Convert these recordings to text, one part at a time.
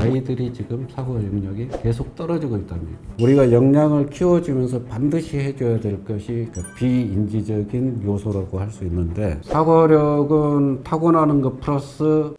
아이들이 지금 사고 영역이 계속 떨어지고 있다는 얘기예요. 우리가 역량을 키워주면서 반드시 해줘야 될 것이 비인지적인 요소라고 할 수 있는데, 사고력은 타고나는 것 플러스.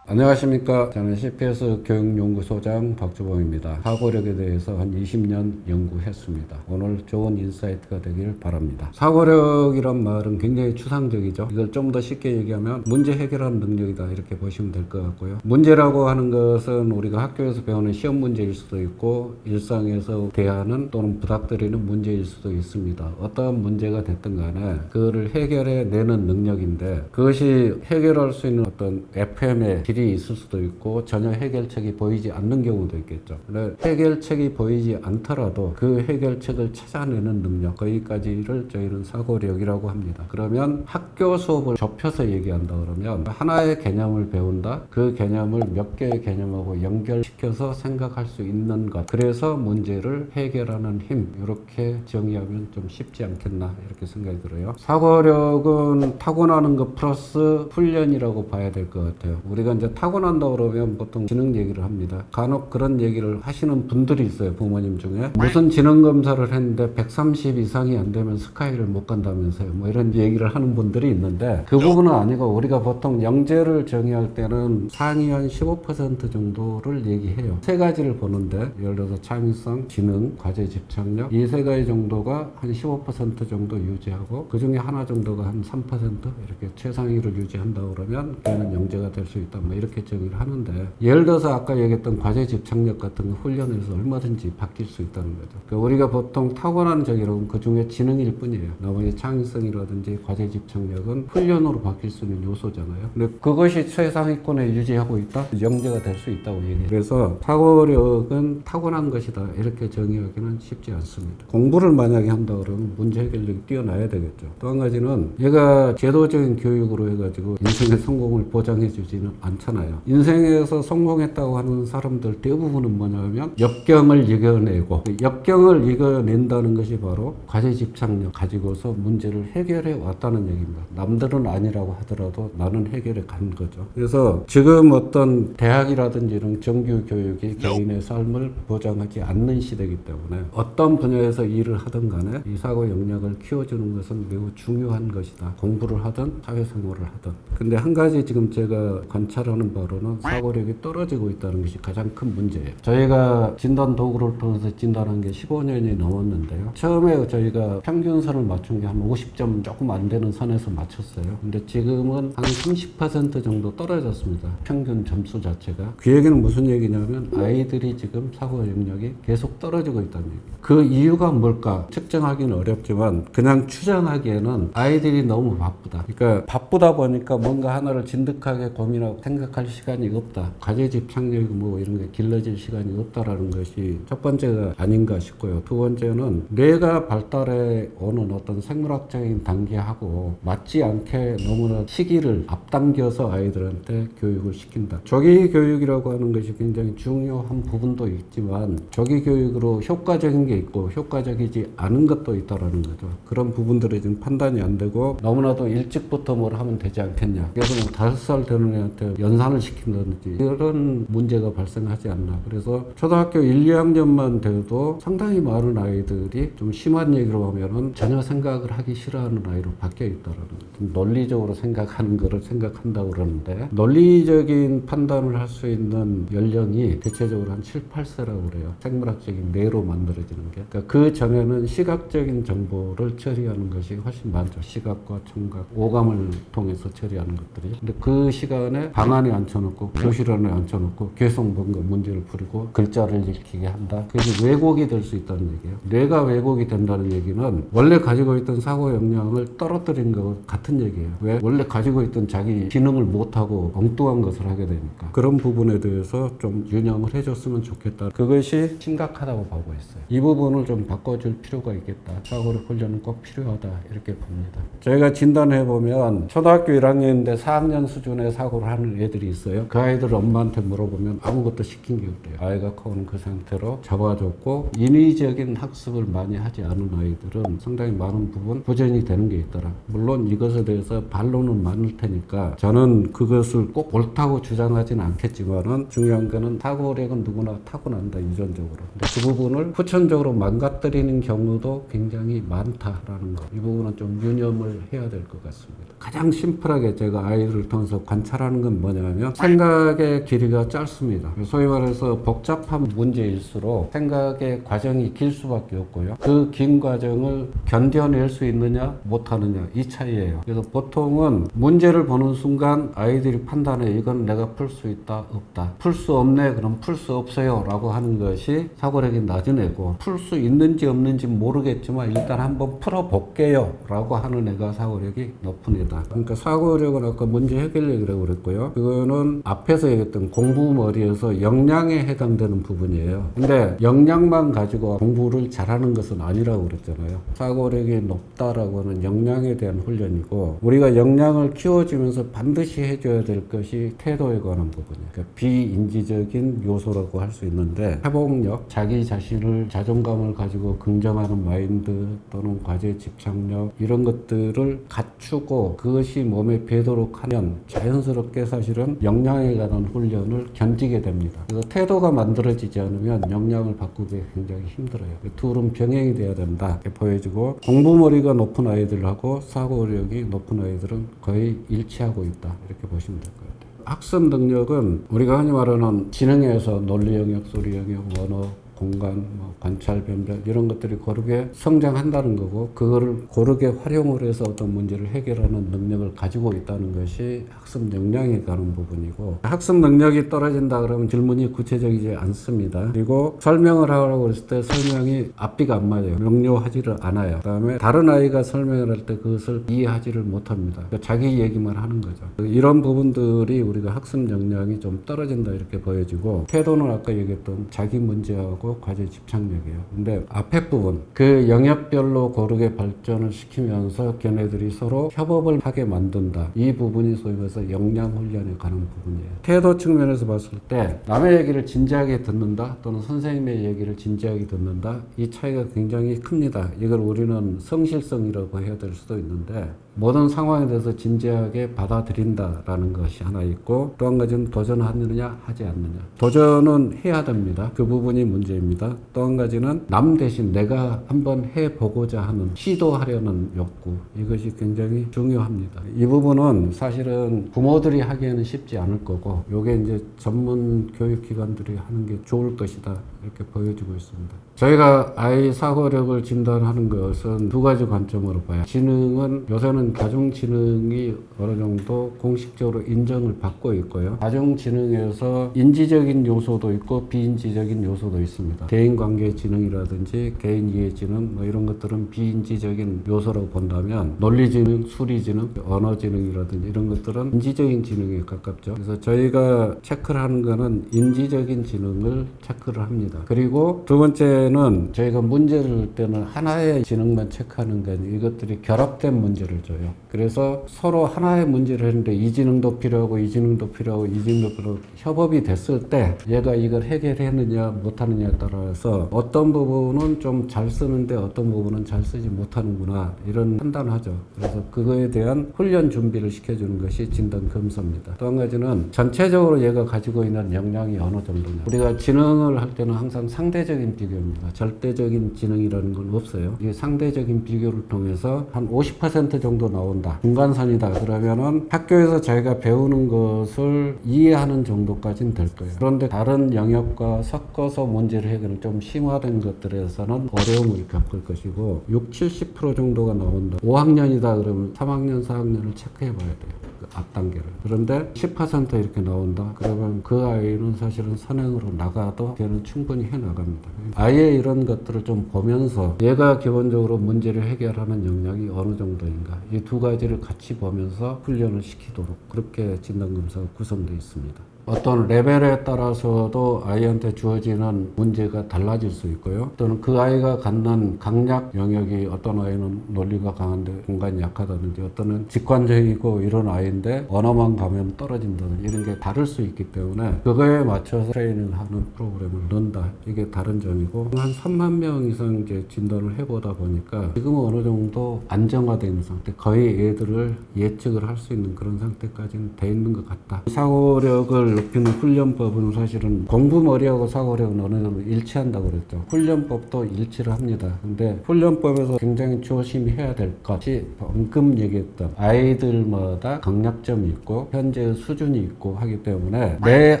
안녕하십니까. 저는 CPS 교육연구소장 박주봉입니다. 사고력에 대해서 한 20년 연구했습니다. 오늘 좋은 인사이트가 되길 바랍니다. 사고력이란 말은 굉장히 추상적이죠. 이걸 좀 더 쉽게 얘기하면 문제 해결하는 능력이다, 이렇게 보시면 될 것 같고요. 문제라고 하는 것은 우리가 학교에서 배우는 시험 문제일 수도 있고 일상에서 대하는 또는 부닥뜨리는 문제일 수도 있습니다. 어떤 문제가 됐든 간에 그거를 해결해 내는 능력인데, 그것이 해결할 수 있는 어떤 FM의 길이 있을 수도 있고 전혀 해결책이 보이지 않는 경우도 있겠죠. 해결책이 보이지 않더라도 그 해결책을 찾아내는 능력, 거기까지를 저희는 사고력이라고 합니다. 그러면 학교 수업을 좁혀서 얘기한다 그러면 하나의 개념을 배운다, 그 개념을 몇 개의 개념하고 연결시켜서 생각할 수 있는 것, 그래서 문제를 해결하는 힘, 이렇게 정의하면 좀 쉽지 않겠나, 이렇게 생각이 들어요. 사고력은 타고나는 것 플러스 훈련이라고 봐야 될 것 같아요. 우리가 이제 타고난다 그러면 보통 지능 얘기를 합니다. 간혹 그런 얘기를 하시는 분들이 있어요. 부모님 중에 무슨 지능 검사를 했는데 130 이상이 안 되면 스카이를 못 간다면서요, 뭐 이런 얘기를 하는 분들이 있는데, 그 부분은 아니고 우리가 보통 영재를 정의할 때는 상위 한 15% 정도를 얘기해요. 세 가지를 보는데, 예를 들어서 창의성, 지능, 과제 집착력, 이 세 가지 정도가 한 15% 정도 유지하고 그 중에 하나 정도가 한 3% 이렇게 최상위를 유지한다 그러면 걔는 영재가 될 수 있다, 뭐 이렇게 정의를 하는데, 예를 들어서 아까 얘기했던 과제 집착력 같은 거 훈련에서 얼마든지 바뀔 수 있다는 거죠. 그러니까 우리가 보통 타고난 적이라고 그 중에 지능일 뿐이에요. 나머지 창의성이라든지 과제 집착력은 훈련으로 바뀔 수 있는 요소잖아요. 근데 그것이 최상위권에 유지하고 있다? 영재가 될 수 있다고 얘기해요. 그래서 사고력은 타고난 것이다, 이렇게 정의하기는 쉽지 않습니다. 공부를 만약에 한다 그러면 문제 해결력이 뛰어나야 되겠죠. 또 한 가지는 얘가 제도적인 교육으로 해가지고 인생의 성공을 보장해 주지는 않잖아요. 인생에서 성공했다고 하는 사람들 대부분은 뭐냐면 역경을 이겨내고, 역경을 이겨낸다는 것이 바로 과제 집착력 가지고서 문제를 해결해 왔다는 얘기입니다. 남들은 아니라고 하더라도 나는 해결해 간 거죠. 그래서 지금 어떤 대학이라든지 이런 정규 교육이 개인의 삶을 보장하지 않는 시대이기 때문에 어떤 분야에서 일을 하든 간에 이 사고 역량을 키워주는 것은 매우 중요한 것이다. 공부를 하든 사회생활을 하든. 근데 한 가지 지금 제가 관찰하는 바로는 사고력이 떨어지고 있다는 것이 가장 큰 문제예요. 저희가 진단 도구를 통해서 진단한 게 15년이 넘었는데요. 처음에 저희가 평균선을 맞춘 게 한 50점 조금 안 되는 선에서 맞췄어요. 근데 지금은 한 30% 정도 떨어졌습니다. 평균 점수 자체가. 그 얘기는 무슨 얘기냐면 아이들이 지금 사고 영역이 계속 떨어지고 있다는 얘기예요. 그 이유가 뭘까 측정하기는 어렵지만 그냥 추정하기에는 아이들이 너무 바쁘다. 그러니까 바쁘다 보니까 뭔가 하나를 진득하게 고민하고 생각할 시간이 없다. 과제 집착력 뭐 이런 게 길러질 시간이 없다라는 것이 첫 번째가 아닌가 싶고요. 두 번째는 뇌가 발달해 오는 어떤 생물학적인 단계하고 맞지 않게 너무나 시기를 앞당겨서 아이들한테 교육을 시킨다. 조기 교육이라고 하는 것이 굉장히 중요한 부분도 있지만 조기 교육으로 효과적인 게 있고 효과적이지 않은 것도 있다라는 거죠. 그런 부분들이 지금 판단이 안 되고 너무나도 일찍부터 뭘 하면 되지 않겠냐. 그래서 뭐 5살 되는 애한테 연산을 시킨다든지 이런 문제가 발생하지 않나. 그래서 초등학교 1, 2학년만 돼도 상당히 많은 아이들이 좀 심한 얘기로 하면은 전혀 생각을 하기 싫어하는 아이로 바뀌어 있다라는 거죠. 논리적으로 생각하는 거를 생각한다고 그러는데 논리적인 판단을 할 수 있는 연령이 대체적으로 한 7, 8세라고 그래요. 생물학적인 뇌로 만들어지는 게. 그러니까 그 전에는 시각적인 정보를 처리하는 것이 훨씬 많죠. 시각과 청각, 오감을 통해서 처리하는 것들이. 근데 그 시간에 방 안에 앉혀놓고 교실 안에 앉혀놓고 계속 뭔가 문제를 풀고 글자를 읽히게 한다. 그게 왜곡이 될 수 있다는 얘기예요. 뇌가 왜곡이 된다는 얘기는 원래 가지고 있던 사고 역량을 떨어뜨린 거 같은 얘기예요. 왜? 원래 가지고 있던 자기 기능을 못하고 엉뚱한 것을 하게 되니까. 그런 부분에 대해서 좀 유념을 해줬으면 좋겠다. 그것이 심각하다고 보고 있어요. 이 부분을 좀 바꿔줄 필요가 있겠다. 사고력 훈련은 꼭 필요하다, 이렇게 봅니다. 저희가 진단해보면 초등학교 1학년인데 4학년 수준의 사고를 하는 애들이 있어요. 그 아이들 엄마한테 물어보면 아무것도 시킨 게 없대요. 아이가 커오는 그 상태로 잡아줬고, 인위적인 학습을 많이 하지 않은 아이들은 상당히 많은 부분 보전이 되는 게 있더라. 물론 이것에 대해서 반론은 많을 테니까 저는 그것을 꼭 옳다고 주장하지는 않겠지만은, 중요한 거는 사고력은 누구나 타고난다, 유전적으로. 근데 그 부분을 후천적으로 망가뜨리는 경우도 굉장히 많다라는 거, 이 부분은 좀 유념을 해야 될 것 같습니다. 가장 심플하게 제가 아이들을 통해서 관찰하는 건 뭐냐면, 생각의 길이가 짧습니다. 소위 말해서 복잡한 문제일수록 생각의 과정이 길 수밖에 없고요. 그 긴 과정을 견뎌낼 수 있느냐 못하느냐, 이 차이예요. 그래서 보통은 문제를 보는 순간 아이들이 판단해, 이건 내가 풀 수 있다 없다. 풀 수 없네, 그럼 풀 수 없어요 라고 하는 것이 사고력이 낮은 애고, 풀 수 있는지 없는지 모르겠지만 일단 한번 풀어볼게요 라고 하는 애가 사고력이 높은 애다. 그러니까 사고력은 아까 문제 해결력이라고 그랬고요. 그거는 앞에서 얘기했던 공부머리에서 역량에 해당되는 부분이에요. 근데 역량만 가지고 공부를 잘하는 것은 아니라고 그랬잖아요. 사고력이 높다라고 하는 역량에 대한 훈련이고, 우리가 역량을 키워주면서 반드시 해줘야 될 것이 태도에 관한 부분이에요. 그러니까 비인지적인 요소라고 할 수 있는데, 회복력, 자기 자신을 자존감을 가지고 긍정하는 마인드 또는 과제 집착력, 이런 것들을 갖추고 그것이 몸에 배도록 하면 자연스럽게 사실은 역량에 관한 훈련을 견디게 됩니다. 그래서 태도가 만들어지지 않으면 역량을 바꾸기 굉장히 힘들어요. 둘은 병행이 돼야 된다 이렇게 보여지고, 공부머리가 높은 아이들하고 사고력이 높은 아이들은 거의 일치하고 있다 이렇게 보시면 될 것 같아요. 학습 능력은 우리가 흔히 말하는 지능에서 논리 영역, 소리 영역, 언어, 공간, 관찰, 변별, 이런 것들이 고르게 성장한다는 거고, 그거를 고르게 활용을 해서 어떤 문제를 해결하는 능력을 가지고 있다는 것이 학습 역량에 관한 부분이고, 학습 능력이 떨어진다 그러면 질문이 구체적이지 않습니다. 그리고 설명을 하라고 했을 때 설명이 앞뒤가 안 맞아요. 명료하지를 않아요. 그 다음에 다른 아이가 설명을 할 때 그것을 이해하지를 못합니다. 그러니까 자기 얘기만 하는 거죠. 이런 부분들이 우리가 학습 역량이 좀 떨어진다 이렇게 보여지고, 태도는 아까 얘기했던 자기 문제하고 과제 집착력이에요. 근데 앞에 부분, 그 영역별로 고르게 발전을 시키면서 걔네들이 서로 협업을 하게 만든다. 이 부분이 소위 말해서 역량 훈련에 관한 부분이에요. 태도 측면에서 봤을 때 남의 얘기를 진지하게 듣는다 또는 선생님의 얘기를 진지하게 듣는다, 이 차이가 굉장히 큽니다. 이걸 우리는 성실성이라고 해야 될 수도 있는데, 모든 상황에 대해서 진지하게 받아들인다라는 것이 하나 있고, 또 한 가지는 도전하느냐 하지 않느냐. 도전은 해야 됩니다. 그 부분이 문제입니다. 또 한 가지는 남 대신 내가 한번 해보고자 하는, 시도하려는 욕구, 이것이 굉장히 중요합니다. 이 부분은 사실은 부모들이 하기에는 쉽지 않을 거고, 요게 이제 전문 교육기관들이 하는 게 좋을 것이다 이렇게 보여지고 있습니다. 저희가 아이 사고력을 진단하는 것은 두 가지 관점으로 봐요. 지능은 요새는 가중지능이 어느 정도 공식적으로 인정을 받고 있고요. 가중지능에서 인지적인 요소도 있고 비인지적인 요소도 있습니다. 대인관계 지능이라든지 개인이해 지능, 이런 것들은 비인지적인 요소라고 본다면, 논리지능, 수리지능, 언어지능이라든지 이런 것들은 인지적인 지능에 가깝죠. 그래서 저희가 체크를 하는 거는 인지적인 지능을 체크를 합니다. 그리고 두 번째는 저희가 문제를 낼 때는 하나의 지능만 체크하는 게 아니라 이것들이 결합된 문제를 줘요. 그래서 서로 하나의 문제를 했는데 이 지능도 필요하고 이 지능도 필요하고 이 지능도 필요하고 협업이 됐을 때 얘가 이걸 해결했느냐 못하느냐에 따라서 어떤 부분은 좀 잘 쓰는데 어떤 부분은 잘 쓰지 못하는구나, 이런 판단을 하죠. 그래서 그거에 대한 훈련 준비를 시켜주는 것이 진단 검사입니다. 또 한 가지는 전체적으로 얘가 가지고 있는 역량이 어느 정도냐. 우리가 지능을 할 때는 항상 상대적인 비교입니다. 절대적인 지능이라는 건 없어요. 이 상대적인 비교를 통해서 한 50% 정도 나온다, 중간선이다 그러면은 학교에서 자기가 배우는 것을 이해하는 정도까지는 될 거예요. 그런데 다른 영역과 섞어서 문제를 해결을 좀 심화된 것들에서는 어려움을 겪을 것이고, 60-70% 정도가 나온다. 5학년이다 그러면 3학년, 4학년을 체크해 봐야 돼요. 그 앞 단계를. 그런데 10% 이렇게 나온다 그러면 그 아이는 사실은 선행으로 나가도 걔는 충분히 해 나갑니다. 아예 이런 것들을 좀 보면서 얘가 기본적으로 문제를 해결하는 역량이 어느 정도인가, 이 두 가지를 같이 보면서 훈련을 시키도록 그렇게 진단검사가 구성되어 있습니다. 어떤 레벨에 따라서도 아이한테 주어지는 문제가 달라질 수 있고요. 또는 그 아이가 갖는 강약 영역이 어떤 아이는 논리가 강한데 공간이 약하다든지 어떤 은 직관적이고 이런 아이인데 언어만 가면 떨어진다든지 이런 게 다를 수 있기 때문에 그거에 맞춰서 트레이닝하는 프로그램을 넣는다. 이게 다른 점이고 한 3만 명 이상 이제 진단을 해보다 보니까 지금은 어느 정도 안정화되어 있는 상태, 거의 애들을 예측을 할 수 있는 그런 상태까지는 돼 있는 것 같다. 사고력을 높이는 훈련법은 사실은 공부머리하고 사고력은 어느 정도 일치한다고 그랬죠. 훈련법도 일치를 합니다. 근데 훈련법에서 굉장히 조심해야 될 것이 방금 얘기했던 아이들마다 강약점이 있고 현재의 수준이 있고 하기 때문에 내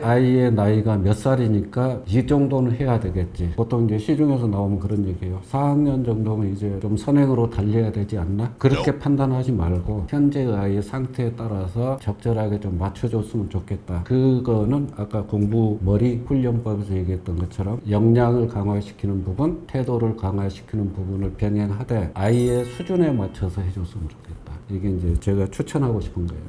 아이의 나이가 몇 살이니까 이 정도는 해야 되겠지. 보통 이제 시중에서 나오면 그런 얘기예요. 4학년 정도면 이제 좀 선행으로 달려야 되지 않나? 그렇게 판단하지 말고 현재의 아이의 상태에 따라서 적절하게 좀 맞춰줬으면 좋겠다. 그거는 아까 공부 머리 훈련법에서 얘기했던 것처럼 역량을 강화시키는 부분, 태도를 강화시키는 부분을 병행하되 아이의 수준에 맞춰서 해줬으면 좋겠다. 이게 이제 제가 추천하고 싶은 거예요.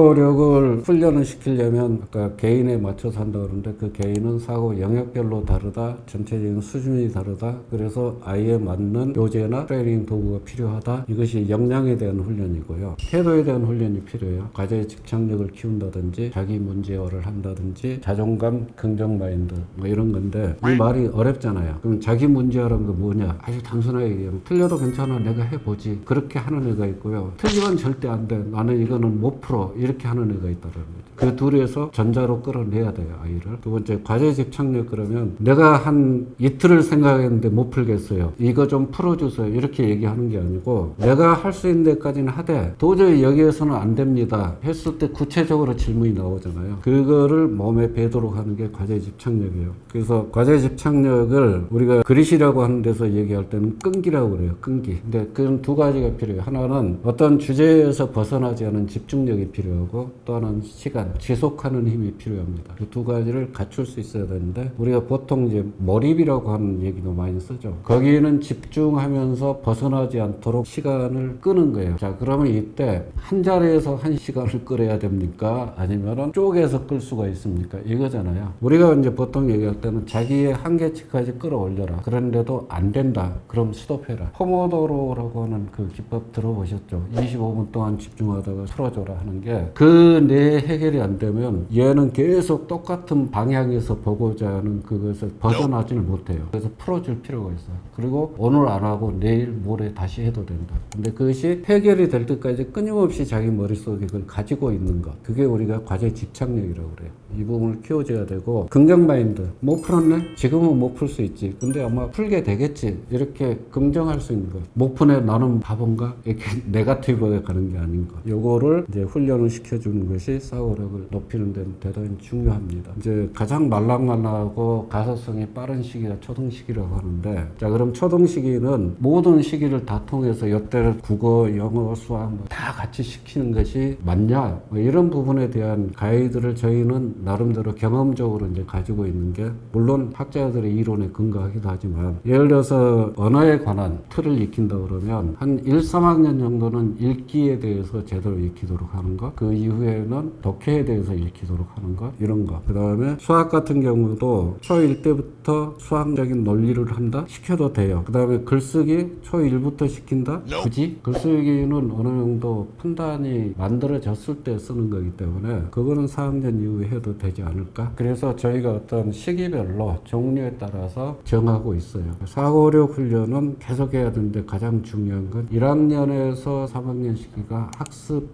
사고력을 훈련을 시키려면 아까 개인에 맞춰서 한다고 그러는데 그 개인은 사고 영역별로 다르다, 전체적인 수준이 다르다. 그래서 아이에 맞는 교재나 트레이닝 도구가 필요하다. 이것이 역량에 대한 훈련이고요. 태도에 대한 훈련이 필요해요. 과제의 집착력을 키운다든지 자기 문제화를 한다든지 자존감, 긍정 마인드 뭐 이런 건데 이 말이 어렵잖아요. 그럼 자기 문제화라는 게 뭐냐? 아주 단순하게 얘기하면 틀려도 괜찮아, 내가 해보지. 그렇게 하는 애가 있고요. 틀리면 절대 안 돼. 나는 이거는 못 풀어. 이렇게 하는 애가 있다는 거죠. 그 둘에서 전자로 끌어내야 돼요, 아이를. 두 번째, 과제 집착력. 그러면 내가 한 이틀을 생각했는데 못 풀겠어요. 이거 좀 풀어주세요. 이렇게 얘기하는 게 아니고 내가 할 수 있는 데까지는 하되 도저히 여기에서는 안 됩니다 했을 때 구체적으로 질문이 나오잖아요. 그거를 몸에 배도록 하는 게 과제 집착력이에요. 그래서 과제 집착력을 우리가 그릿이라고 하는 데서 얘기할 때는 끈기라고 그래요. 끈기. 근데 그런 두 가지가 필요해요. 하나는 어떤 주제에서 벗어나지 않은 집중력이 필요하고 또 하나는 시간, 지속하는 힘이 필요합니다. 그 두 가지를 갖출 수 있어야 되는데 우리가 보통 이제 몰입이라고 하는 얘기도 많이 쓰죠. 거기는 집중하면서 벗어나지 않도록 시간을 끄는 거예요. 자, 그러면 이때 한 자리에서 한 시간을 끌어야 됩니까? 아니면은 쪼개서 끌 수가 있습니까? 이거잖아요. 우리가 이제 보통 얘기할 때는 자기의 한계치까지 끌어올려라. 그런데도 안 된다. 그럼 스톱해라. 포모도로라고 하는 그 기법 들어보셨죠? 25분 동안 집중하다가 풀어줘라 하는 게 그 내 해결이 안 되면 얘는 계속 똑같은 방향에서 보고자 하는 그것을 벗어나지를 못해요. 그래서 풀어줄 필요가 있어요. 그리고 오늘 안 하고 내일 모레 다시 해도 된다. 근데 그것이 해결이 될 때까지 끊임없이 자기 머릿속에 그걸 가지고 있는 것. 그게 우리가 과제 집착력이라고 그래요. 이 부분을 키워줘야 되고 긍정 마인드. 못 풀었네? 지금은 못 풀 수 있지. 근데 아마 풀게 되겠지. 이렇게 긍정할 수 있는 것. 못 푸네? 나는 바본가? 이렇게 네거티브에 가는 게 아닌 것. 요거를 이제 훈련을 시켜주는 것이 사고력을 높이는 데는 대단히 중요합니다. 이제 가장 말랑말랑하고 가소성이 빠른 시기가 초등 시기라고 하는데 자, 그럼 초등 시기는 모든 시기를 다 통해서 이때를 국어, 영어, 수학 뭐 다 같이 시키는 것이 맞냐? 뭐 이런 부분에 대한 가이드를 저희는 나름대로 경험적으로 이제 가지고 있는 게 물론 학자들의 이론에 근거하기도 하지만 예를 들어서 언어에 관한 틀을 익힌다 그러면 한 1, 3학년 정도는 읽기에 대해서 제대로 익히도록 하는 것, 그 이후에는 독해에 대해서 익히도록 하는 것, 이런 것. 그 다음에 수학 같은 경우도 초1 때부터 수학적인 논리를 한다? 시켜도 돼요. 그 다음에 글쓰기 초1부터 시킨다? 굳이? 글쓰기는 어느 정도 판단이 만들어졌을 때 쓰는 거기 때문에 그거는 4학년 이후에 해도 되지 않을까? 그래서 저희가 어떤 시기별로 종류에 따라서 정하고 있어요. 사고력 훈련은 계속해야 되는데 가장 중요한 건 1학년에서 3학년 시기가 학습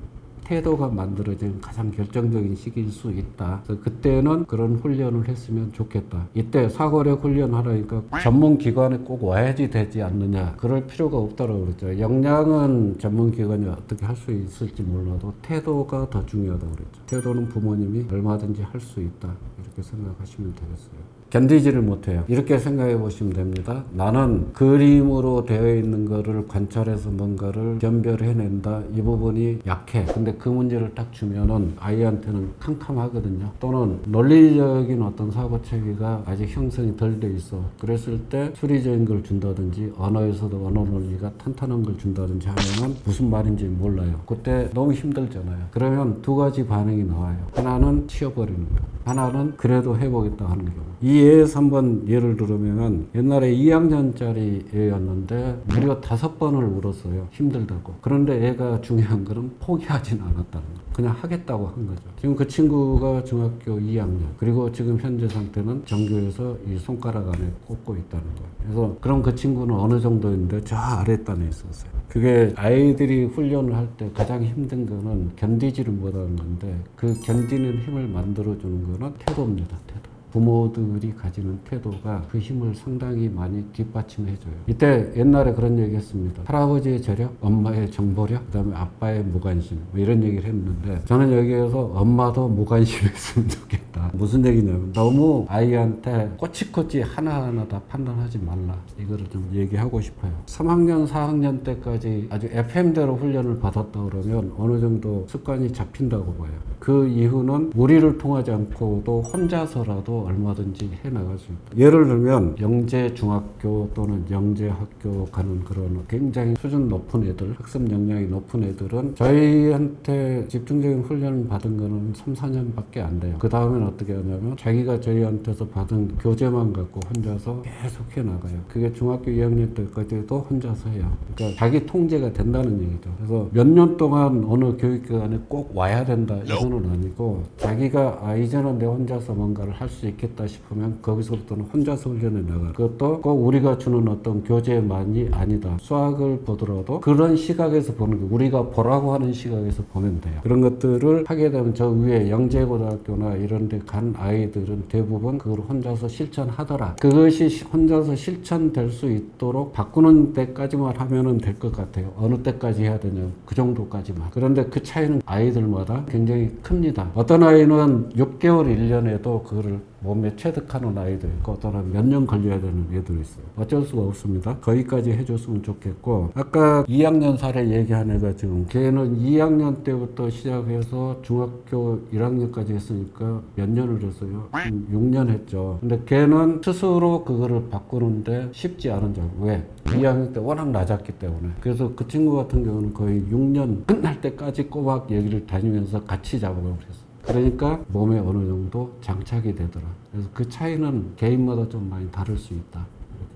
태도가 만들어진 가장 결정적인 시기일 수 있다. 그래서 그때는 그런 훈련을 했으면 좋겠다. 이때 사고력 훈련하라니까 전문 기관에 꼭 와야지 되지 않느냐. 그럴 필요가 없다고 그랬죠. 역량은 전문 기관이 어떻게 할 수 있을지 몰라도 태도가 더 중요하다고 그랬죠. 태도는 부모님이 얼마든지 할 수 있다. 이렇게 생각하시면 되겠어요. 견디지를 못해요. 이렇게 생각해 보시면 됩니다. 나는 그림으로 되어 있는 거를 관찰해서 뭔가를 견별해낸다. 이 부분이 약해. 근데 그 문제를 딱 주면은 아이한테는 캄캄하거든요. 또는 논리적인 어떤 사고 체계가 아직 형성이 덜 돼 있어. 그랬을 때 수리적인 걸 준다든지 언어에서도 언어 논리가 탄탄한 걸 준다든지 하면은 무슨 말인지 몰라요. 그때 너무 힘들잖아요. 그러면 두 가지 반응이 나와요. 하나는 치워버리는 거예요. 하나는 그래도 해보겠다 하는 경우. 이 예에서 한번 예를 들으면 옛날에 2학년짜리 애였는데 무려 5번을 울었어요. 힘들다고. 그런데 애가 중요한 거는 포기하진 않았다는 거예요. 그냥 하겠다고 한 거죠. 지금 그 친구가 중학교 2학년 그리고 지금 현재 상태는 전교에서 이 손가락 안에 꽂고 있다는 거예요. 그래서 그럼 그 친구는 어느 정도인데 저 아랫단에 있었어요. 그게 아이들이 훈련을 할 때 가장 힘든 거는 견디지를 못하는 건데 그 견디는 힘을 만들어주는 거는 태도입니다. 태도. 부모들이 가지는 태도가 그 힘을 상당히 많이 뒷받침해줘요. 이때 옛날에 그런 얘기 했습니다. 할아버지의 저력, 엄마의 정보력, 그 다음에 아빠의 무관심 뭐 이런 얘기를 했는데 저는 여기에서 엄마도 무관심했으면 좋겠다. 무슨 얘기냐면 너무 아이한테 꼬치꼬치 하나하나 다 판단하지 말라. 이거를 좀 얘기하고 싶어요. 3학년, 4학년 때까지 아주 FM대로 훈련을 받았다 그러면 어느 정도 습관이 잡힌다고 봐요. 그 이후는 무리를 통하지 않고도 혼자서라도 얼마든지 해나갈 수 있다. 예를 들면 영재 중학교 또는 영재 학교 가는 그런 굉장히 수준 높은 애들, 학습 역량이 높은 애들은 저희한테 집중적인 훈련을 받은 거는 3, 4년밖에 안 돼요. 그 다음엔 어떻게 하냐면 자기가 저희한테서 받은 교재만 갖고 혼자서 계속 해나가요. 그게 중학교 2학년 때까지도 혼자서 해요. 그러니까 자기 통제가 된다는 얘기죠. 그래서 몇 년 동안 어느 교육기관에 꼭 와야 된다 이거는 아니고 자기가 이제는 내 혼자서 뭔가를 할 수 있겠다 싶으면 거기서부터는 혼자서 훈련에 나가. 그것도 꼭 우리가 주는 어떤 교재만이 아니다. 수학을 보더라도 그런 시각에서 보는 거, 우리가 보라고 하는 시각에서 보면 돼요. 그런 것들을 하게 되면 저 위에 영재고등학교나 이런 데 간 아이들은 대부분 그걸 혼자서 실천하더라. 그것이 혼자서 실천될 수 있도록 바꾸는 때까지만 하면은 될 것 같아요. 어느 때까지 해야 되냐, 그 정도까지만. 그런데 그 차이는 아이들마다 굉장히 큽니다. 어떤 아이는 6개월, 1년에도 그거를 몸에 체득하는 아이도 있고 또는 몇 년 걸려야 되는 애도 있어요. 어쩔 수가 없습니다. 거기까지 해줬으면 좋겠고, 아까 2학년 사례 얘기한 애가 지금 걔는 2학년 때부터 시작해서 중학교 1학년까지 했으니까 몇 년을 했어요? 6년 했죠. 근데 걔는 스스로 그거를 바꾸는데 쉽지 않은 점. 왜? 2학년 때 워낙 낮았기 때문에. 그래서 그 친구 같은 경우는 거의 6년 끝날 때까지 꼬박 얘기를 다니면서 같이 작업을 했어요. 그러니까 몸에 어느 정도 장착이 되더라. 그래서 그 차이는 개인마다 좀 많이 다를 수 있다.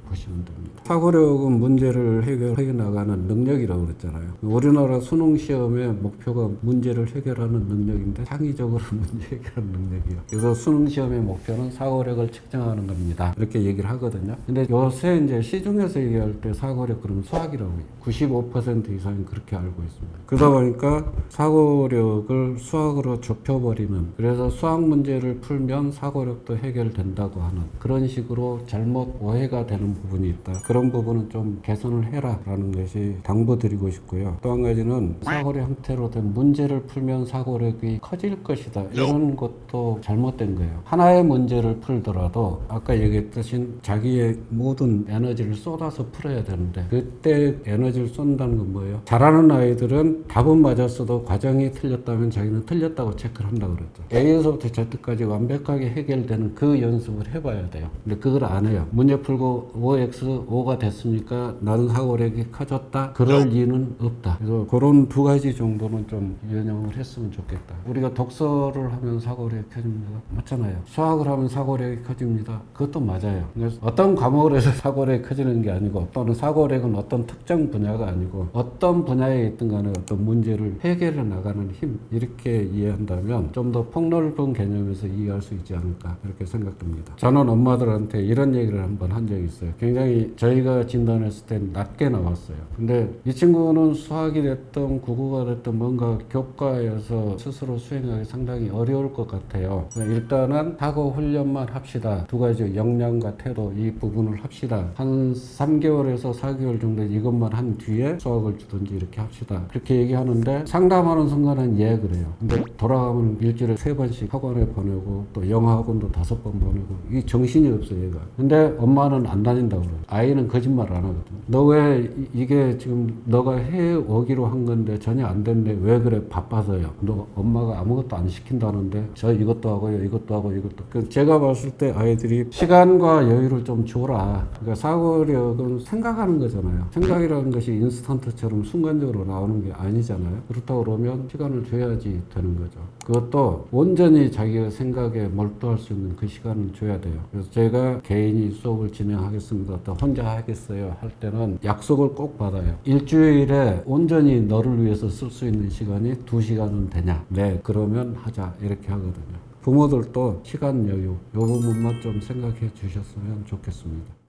보시면 됩니다. 사고력은 문제를 해결해 나가는 능력이라고 그랬잖아요. 우리나라 수능 시험의 목표가 문제를 해결하는 능력인데 창의적으로 문제 해결하는 능력이에요. 그래서 수능 시험의 목표는 사고력을 측정하는 겁니다. 이렇게 얘기를 하거든요. 근데 요새 이제 시중에서 얘기할 때 사고력 그러면 수학이라고 해요. 95% 이상이 그렇게 알고 있습니다. 그러다 보니까 사고력을 수학으로 좁혀버리는, 그래서 수학 문제를 풀면 사고력도 해결된다고 하는 그런 식으로 잘못 오해가 되는 부분이 있다. 그런 부분은 좀 개선을 해라 라는 것이 당부드리고 싶고요. 또 한 가지는 사고력 형태로 된 문제를 풀면 사고력이 커질 것이다. 이런 것도 잘못된 거예요. 하나의 문제를 풀더라도 아까 얘기했듯이 자기의 모든 에너지를 쏟아서 풀어야 되는데 그때 에너지를 쏜다는 건 뭐예요? 잘하는 아이들은 답은 맞았어도 과정이 틀렸다면 자기는 틀렸다고 체크를 한다고 그랬죠. A에서부터 Z까지 완벽하게 해결되는 그 연습을 해봐야 돼요. 근데 그걸 안 해요. 문제 풀고 5x 5가 됐으니까 나는 사고력이 커졌다. 그럴 리는 없다. 그래서 그런 두 가지 정도는 좀 연영을 했으면 좋겠다. 우리가 독서를 하면 사고력이 커집니다. 맞잖아요. 수학을 하면 사고력이 커집니다. 그것도 맞아요. 그래서 어떤 과목을 해서 사고력이 커지는 게 아니고 또는 사고력은 어떤 특정 분야가 아니고 어떤 분야에 있든 간에 어떤 문제를 해결해 나가는 힘, 이렇게 이해한다면 좀 더 폭넓은 개념에서 이해할 수 있지 않을까 이렇게 생각됩니다. 저는 엄마들한테 이런 얘기를 한번 한 적이 있어요. 굉장히 저희가 진단했을 때 낮게 나왔어요. 근데 이 친구는 수학이 됐든 국어가 됐든 뭔가 교과에서 스스로 수행하기 상당히 어려울 것 같아요. 일단은 사고 훈련만 합시다. 두 가지 역량과 태도 이 부분을 합시다. 한 3개월에서 4개월 정도 이것만 한 뒤에 수학을 주든지 이렇게 합시다. 그렇게 얘기하는데 상담하는 순간은 예 그래요. 근데 돌아가면 일주일에 3번씩 학원에 보내고 또 영어 학원도 5번 보내고 이 정신이 없어요 얘가. 근데 엄마는 안 다닌다 된다고 그래요. 아이는 거짓말 안 하거든. 너 왜 이게 지금 너가 해 오기로 한 건데 전혀 안 됐네. 왜 그래? 바빠서요. 너 엄마가 아무것도 안 시킨다는데 저 이것도 하고요. 이것도 하고 이것도. 제가 봤을 때 아이들이 시간과 여유를 좀 줘라. 그러니까 사고력은 생각하는 거잖아요. 생각이라는 것이 인스턴트처럼 순간적으로 나오는 게 아니잖아요. 그렇다고 그러면 시간을 줘야지 되는 거죠. 그것도 온전히 자기가 생각에 몰두할 수 있는 그 시간을 줘야 돼요. 그래서 제가 개인이 수업을 진행하겠습니다. 또 혼자 하겠어요 할 때는 약속을 꼭 받아요. 일주일에 온전히 너를 위해서 쓸 수 있는 시간이 2시간은 되냐? 네, 그러면 하자. 이렇게 하거든요. 부모들도 시간 여유, 이 부분만 좀 생각해 주셨으면 좋겠습니다.